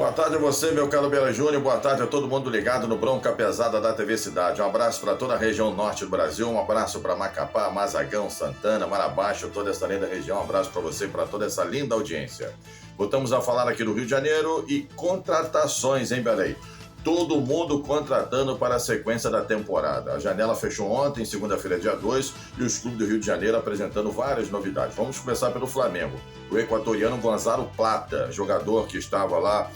Boa tarde a você, meu caro Bela Júnior. Boa tarde a todo mundo ligado no Bronca Pesada da TV Cidade. Um abraço para toda a região norte do Brasil. Um abraço para Macapá, Mazagão, Santana, Marabaixo, toda essa linda região. Um abraço para você e para toda essa linda audiência. Voltamos a falar aqui do Rio de Janeiro e contratações, hein, Belém? Todo mundo contratando para a sequência da temporada. A janela fechou ontem, segunda-feira, dia 2, e os clubes do Rio de Janeiro apresentando várias novidades. Vamos começar pelo Flamengo. O equatoriano Gonzalo Plata, jogador que estava lá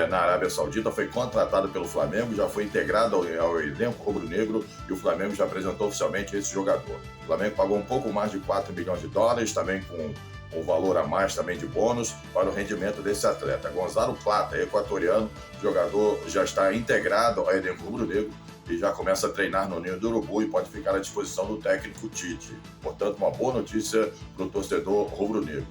na Arábia Saudita, foi contratado pelo Flamengo, já foi integrado ao elenco rubro-negro e o Flamengo já apresentou oficialmente esse jogador. O Flamengo pagou um pouco mais de 4 bilhões de dólares, também com um valor a mais também de bônus para o rendimento desse atleta. Gonzalo Plata, equatoriano, jogador já está integrado ao elenco rubro-negro e já começa a treinar no Ninho do Urubu e pode ficar à disposição do técnico Tite. Portanto, uma boa notícia para o torcedor rubro-negro.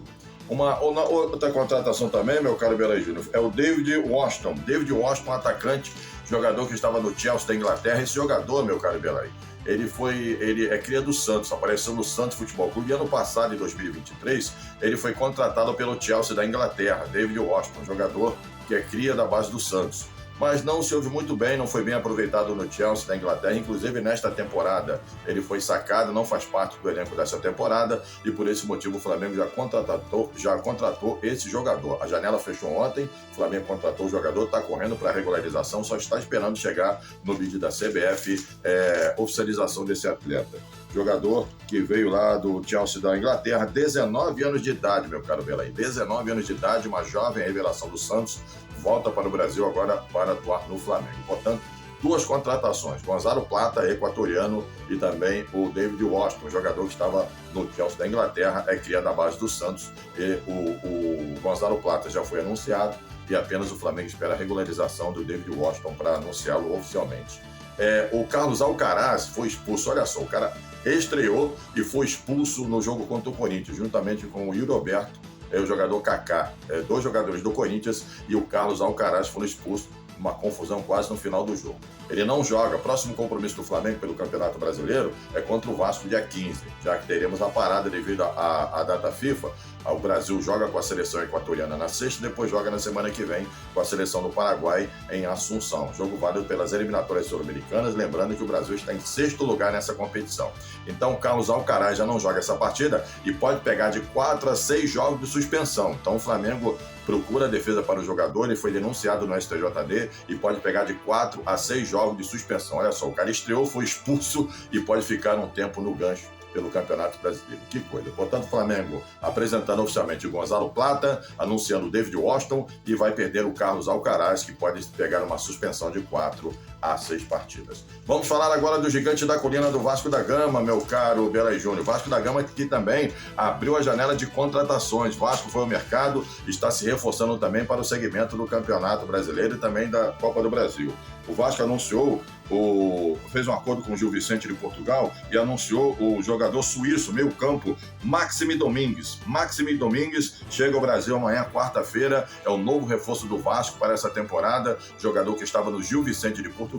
Uma outra contratação também, meu caro Bela Júnior, é o David Washington. David Washington, atacante, jogador que estava no Chelsea da Inglaterra. Esse jogador, meu caro Bela, ele é cria do Santos, apareceu no Santos Futebol Clube. E ano passado, em 2023, ele foi contratado pelo Chelsea da Inglaterra. David Washington, jogador que é cria da base do Santos. Mas não se ouve muito bem, não foi bem aproveitado no Chelsea da Inglaterra. Inclusive, nesta temporada, ele foi sacado, não faz parte do elenco dessa temporada e por esse motivo o Flamengo já contratou esse jogador. A janela fechou ontem, o Flamengo contratou o jogador, está correndo para a regularização, só está esperando chegar no vídeo da CBF, oficialização desse atleta. Jogador que veio lá do Chelsea da Inglaterra, 19 anos de idade, meu caro Belaí. 19 anos de idade, uma jovem revelação do Santos, volta para o Brasil agora para atuar no Flamengo. Portanto, duas contratações, Gonzalo Plata, equatoriano, e também o David Washington, jogador que estava no Chelsea da Inglaterra, é cria da base do Santos, e o Gonzalo Plata já foi anunciado e apenas o Flamengo espera a regularização do David Washington para anunciá-lo oficialmente. O Carlos Alcaraz foi expulso, olha só, o cara estreou e foi expulso no jogo contra o Corinthians, juntamente com o Yuri Alberto, o jogador Kaká, dois jogadores do Corinthians, e o Carlos Alcaraz foram expulsos, uma confusão quase no final do jogo. Ele não joga. Próximo compromisso do Flamengo pelo Campeonato Brasileiro é contra o Vasco dia 15, já que teremos a parada devido à data FIFA. O Brasil joga com a seleção equatoriana na sexta e depois joga na semana que vem com a seleção do Paraguai em Assunção. Jogo válido pelas eliminatórias sul-americanas, lembrando que o Brasil está em sexto lugar nessa competição. Então o Carlos Alcaraz já não joga essa partida e pode pegar de 4 a 6 jogos de suspensão. Então o Flamengo procura a defesa para o jogador, ele foi denunciado no STJD e pode pegar de 4 a 6 jogos de suspensão. Olha só, o cara estreou, foi expulso e pode ficar um tempo no gancho pelo Campeonato Brasileiro. Que coisa. Portanto, o Flamengo apresentando oficialmente o Gonzalo Plata, anunciando o David Washington e vai perder o Carlos Alcaraz, que pode pegar uma suspensão de 4 a 6 partidas. Vamos falar agora do gigante da colina do Vasco da Gama, meu caro Bela Júnior. Vasco da Gama que também abriu a janela de contratações. Vasco foi ao mercado, está se reforçando também para o segmento do Campeonato Brasileiro e também da Copa do Brasil. O Vasco anunciou, fez um acordo com o Gil Vicente de Portugal e anunciou o jogador suíço, meio campo, Maxime Domingues. Maxime Domingues chega ao Brasil amanhã, quarta-feira, é o novo reforço do Vasco para essa temporada, jogador que estava no Gil Vicente de Portugal,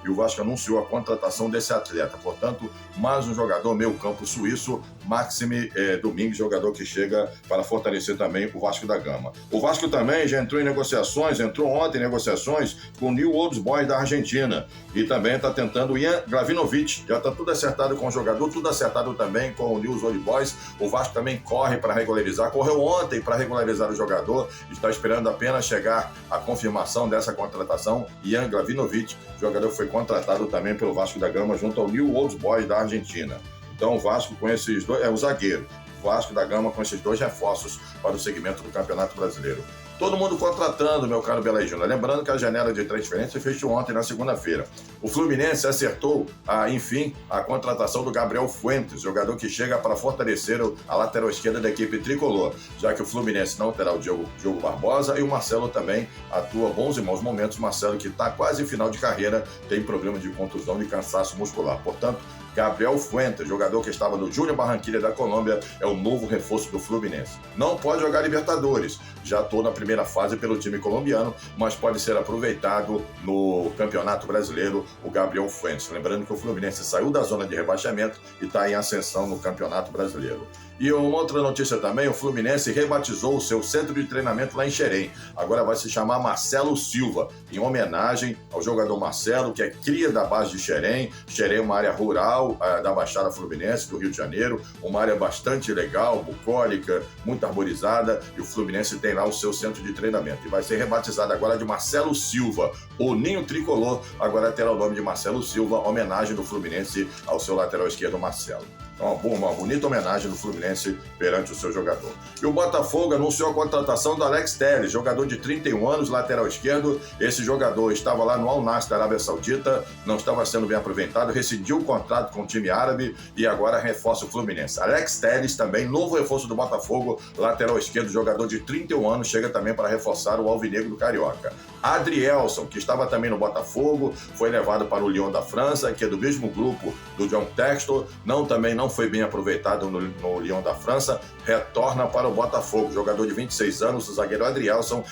e o Vasco anunciou a contratação desse atleta. Portanto, mais um jogador meio campo suíço, Maxime Domingues, jogador que chega para fortalecer também o Vasco da Gama. O Vasco também já entrou ontem em negociações com o New Old Boys da Argentina, e também está tentando o Ian Glavinovic, já está tudo acertado com o jogador, tudo acertado também com o News Old Boys. O Vasco também corre para regularizar, correu ontem para regularizar o jogador, está esperando apenas chegar a confirmação dessa contratação. Ian Glavinovic, jogador que foi contratado também pelo Vasco da Gama junto ao New Old Boys da Argentina. Então o Vasco com esses dois, o zagueiro, o Vasco da Gama com esses dois reforços para o segmento do Campeonato Brasileiro. Todo mundo contratando, meu caro Bela Júnior. Lembrando que a janela de transferência fechou ontem, na segunda-feira. O Fluminense acertou, enfim, a contratação do Gabriel Fuentes, jogador que chega para fortalecer a lateral esquerda da equipe tricolor, já que o Fluminense não terá o Diogo Barbosa e o Marcelo também atua bons e maus momentos. Marcelo, que está quase em final de carreira, tem problema de contusão e cansaço muscular. Portanto, Gabriel Fuentes, jogador que estava no Júnior Barranquilla da Colômbia, é o novo reforço do Fluminense. Não pode jogar Libertadores, já estou na primeira fase pelo time colombiano, mas pode ser aproveitado no Campeonato Brasileiro, o Gabriel Fuentes. Lembrando que o Fluminense saiu da zona de rebaixamento e está em ascensão no Campeonato Brasileiro. E uma outra notícia também, o Fluminense rebatizou o seu centro de treinamento lá em Xerém. Agora vai se chamar Marcelo Silva, em homenagem ao jogador Marcelo, que é cria da base de Xerém. Xerém é uma área rural da Baixada Fluminense, do Rio de Janeiro, uma área bastante legal, bucólica, muito arborizada, e o Fluminense tem lá o seu centro de treinamento. E vai ser rebatizado agora de Marcelo Silva. O Ninho Tricolor agora terá o nome de Marcelo Silva, homenagem do Fluminense ao seu lateral esquerdo, Marcelo. Então, uma bonita homenagem do Fluminense perante o seu jogador. E o Botafogo anunciou a contratação do Alex Telles, jogador de 31 anos, lateral esquerdo. Esse jogador estava lá no Al Nassr da Arábia Saudita, não estava sendo bem aproveitado, rescindiu o contrato com o time árabe e agora reforça o Fluminense. Alex Telles também, novo reforço do Botafogo, lateral esquerdo, jogador de 31 anos, chega também para reforçar o alvinegro carioca. Adrielson, que estava também no Botafogo, foi levado para o Lyon da França, que é do mesmo grupo do John Textor, também não foi bem aproveitado no Lyon da França, retorna para o Botafogo. Jogador de 26 anos, o zagueiro Adrielson,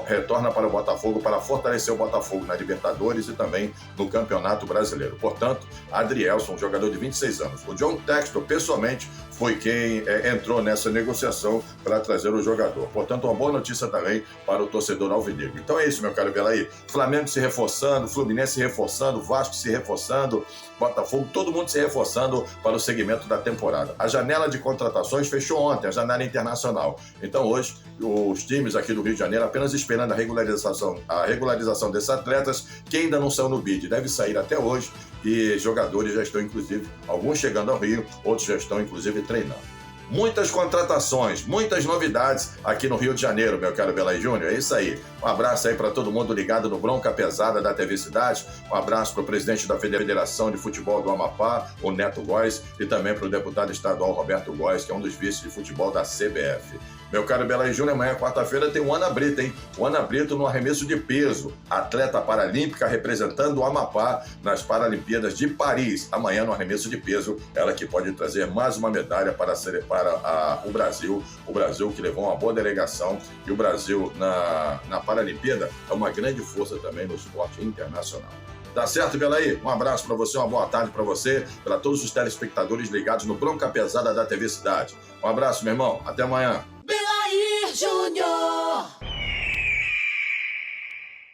retorna para o Botafogo para fortalecer o Botafogo na Libertadores e também no Campeonato Brasileiro. Portanto, Adrielson, jogador de 26 anos. O John Textor, pessoalmente, foi quem entrou nessa negociação para trazer o jogador. Portanto, uma boa notícia também para o torcedor alvinegro. Então é isso, meu caro Belaí. Flamengo se reforçando, Fluminense se reforçando, Vasco se reforçando, Botafogo, todo mundo se reforçando para o segmento da temporada. A janela de contratações fechou ontem, a janela internacional. Então hoje, os times aqui do Rio de Janeiro apenas esperando a regularização desses atletas que ainda não são no bid. Deve sair até hoje e jogadores já estão, inclusive, alguns chegando ao Rio, outros já estão, inclusive, treinando. Muitas contratações, muitas novidades aqui no Rio de Janeiro, meu caro Belaí Júnior. É isso aí. Um abraço aí para todo mundo ligado no Bronca Pesada da TV Cidade. Um abraço para o presidente da Federação de Futebol do Amapá, o Neto Góes, e também para o deputado estadual Roberto Góes, que é um dos vices de futebol da CBF. Meu caro Belaí Júnior, amanhã, quarta-feira, tem o Ana Brito, hein? O Ana Brito no arremesso de peso. Atleta paralímpica representando o Amapá nas Paralimpíadas de Paris. Amanhã, no arremesso de peso, ela que pode trazer mais uma medalha para o Brasil. O Brasil que levou uma boa delegação. E o Brasil, na Paralimpíada, é uma grande força também no esporte internacional. Tá certo, Belaí? Um abraço para você, uma boa tarde para você, para todos os telespectadores ligados no Bronca Pesada da TV Cidade. Um abraço, meu irmão. Até amanhã. Belaí Júnior.